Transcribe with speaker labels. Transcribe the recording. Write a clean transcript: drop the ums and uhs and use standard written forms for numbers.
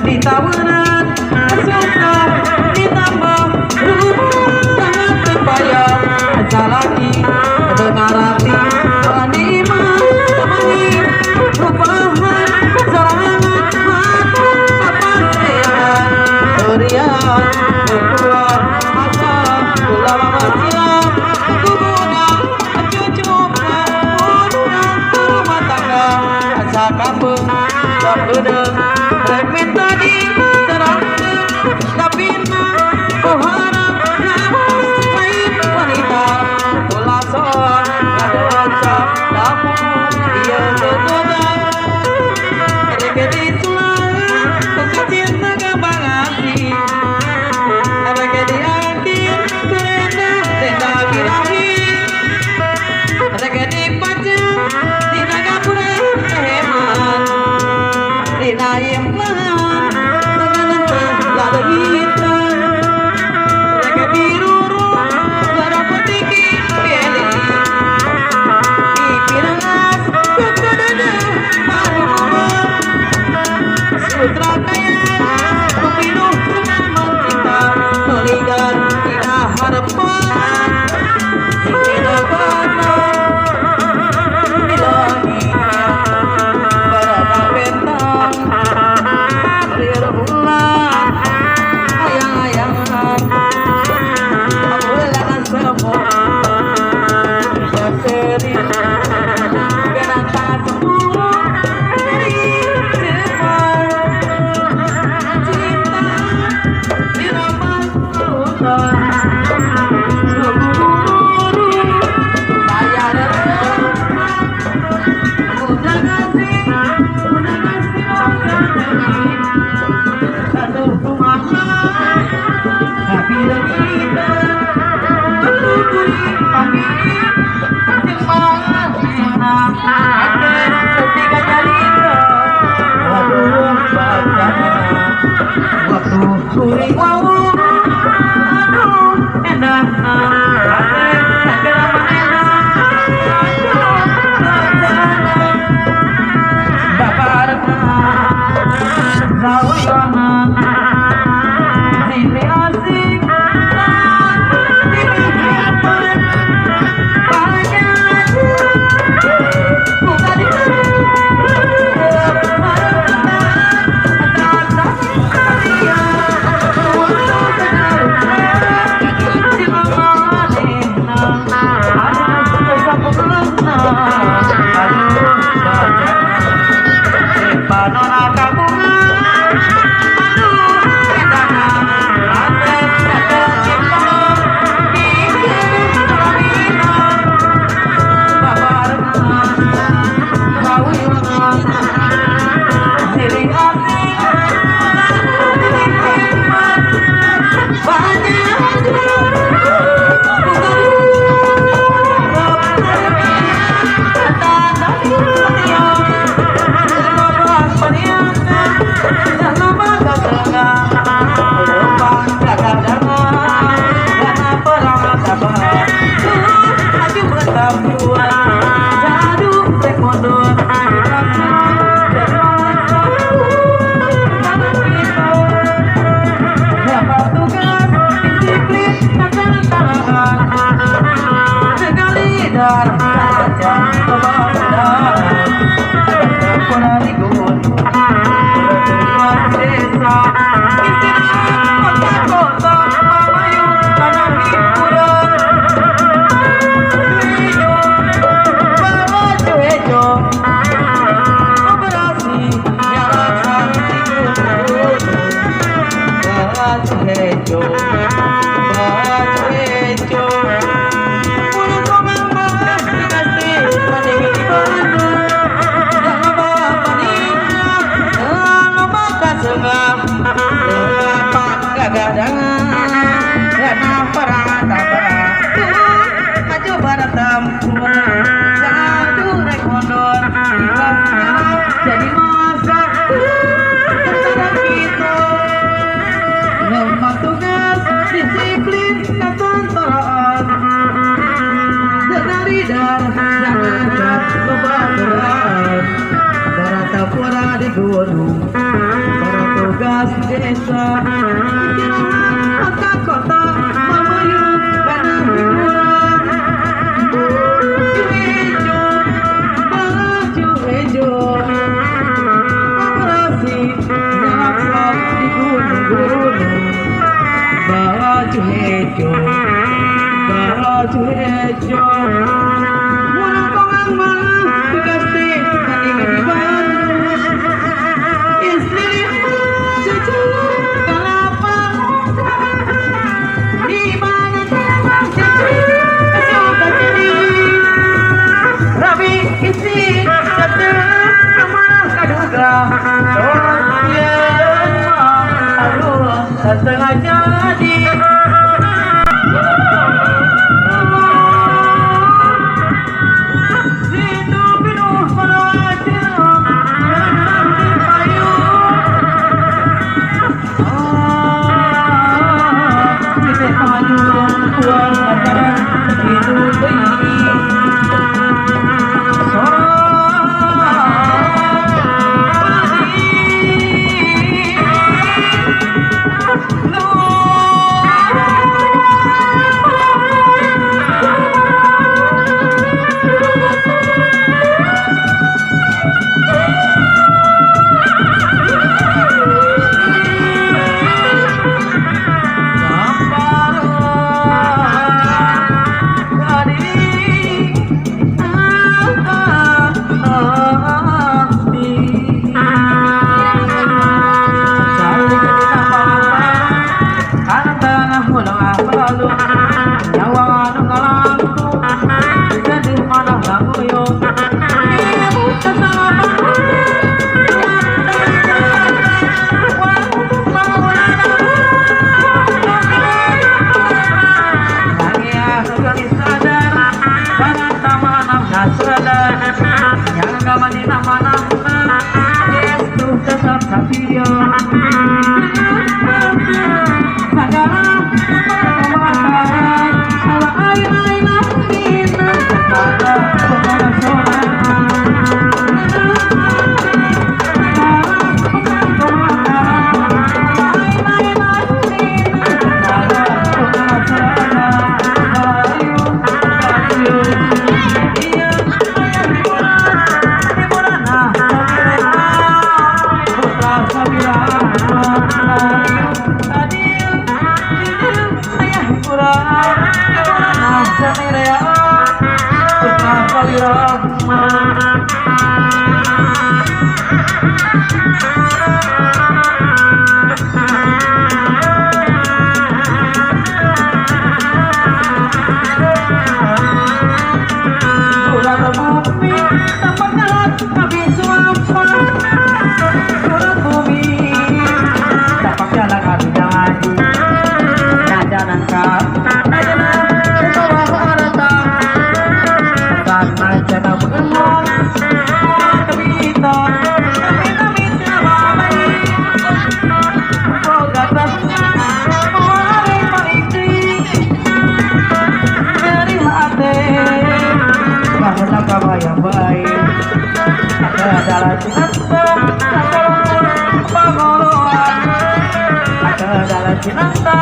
Speaker 1: Ditawanan suka ditambah sangat terbayang lagi dengar hati penima temani rupahan serangan mata apa sehat berian berkuat asa ulama siang kubuna cucu pulang ke rumah tangga asa kampung sabudeng rek minta di terangkan tapi oh harap lain wanita tulah soal ada ucap namun dia tergoda rek di sulang cinta gampang hati rek di akhir tenda birahi rek di panjang di naga pura hemat Dina yang pelan dengan lalu kita mereka biru lara petiki pilih ipirangas kekadana baru sutra kaya mempinuh selama kita melihat kita harapan kita kata bilangi berada bentang berbulan ayang-ayangan bulan semua berseri benata semua dari cepat cinta di rumah hutan seburu saya datang udah kasih satu rumahnya tapi kita menunggu kami semangat senang ada ketika cerita waduh bacanya waktu suri mau aduh enak segera enak bapak Zawiyanan Sini asik Dibikin banyak bukan jadi masa antara kita memang tugas disiplin ketentaraan dari darah jangan beban berat gunung, para tugas desa, pikiran ke kota, memayung karena hiburan. Baju hijau, operasi nyelak di gunung-gunung. Baju hijau, baju hijau. Mulang mana tugas di Bandung. Istri cucu kelapa di mana jadi coba jadi Rabi isi kata kemana kaduga soalnya aduh setengah jadi.
Speaker 2: Cinta